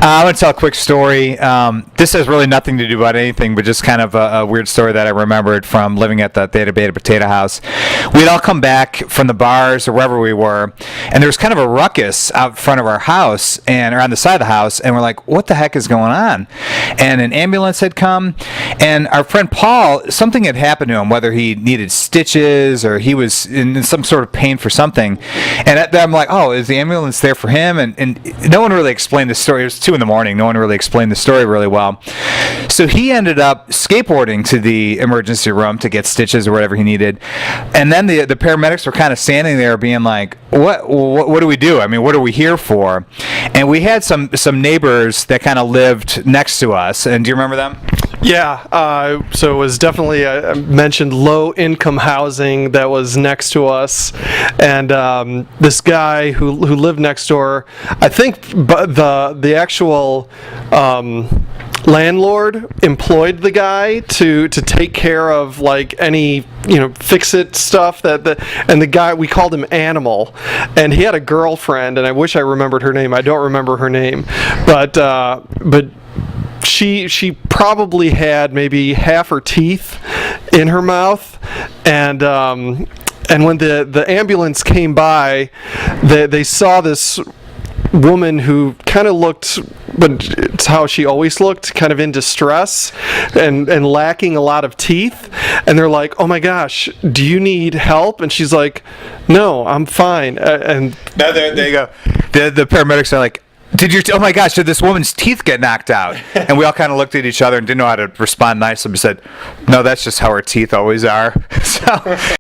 I want to tell a quick story. This has really nothing to do about anything, but just kind of a weird story that I remembered from living at the Theta Beta Potato House. We'd all come back from the bars or wherever we were, and there was kind of a ruckus out front of our house or on the side of the house, and we're like, what the heck is going on? And an ambulance had come, and our friend Paul, something had happened to him, whether he needed stitches or he was in some sort of pain for something. And I'm like, oh, is the ambulance there for him? And no one really explained the story. It was 2 a.m. No one really explained the story really well. So he ended up skateboarding to the emergency room to get stitches or whatever he needed. And then the paramedics were kind of standing there being like, what do we do? I mean, what are we here for? And we had some neighbors that kind of lived next to us. And do you remember them? Yeah, so it was definitely, I mentioned low-income housing that was next to us, and this guy who lived next door, I think the actual landlord employed the guy to take care of like any fix-it stuff and the guy, we called him Animal, and he had a girlfriend, and I wish I remembered her name. I don't remember her name, but she probably had maybe half her teeth in her mouth, and when the ambulance came by, they saw this woman who kind of looked, but it's how she always looked, kind of in distress and lacking a lot of teeth, and they're like, oh my gosh, do you need help? And she's like, no, I'm fine. And no, there you go. The paramedics are like, oh my gosh, did this woman's teeth get knocked out? And we all kind of looked at each other and didn't know how to respond nicely. We said, no, that's just how her teeth always are. So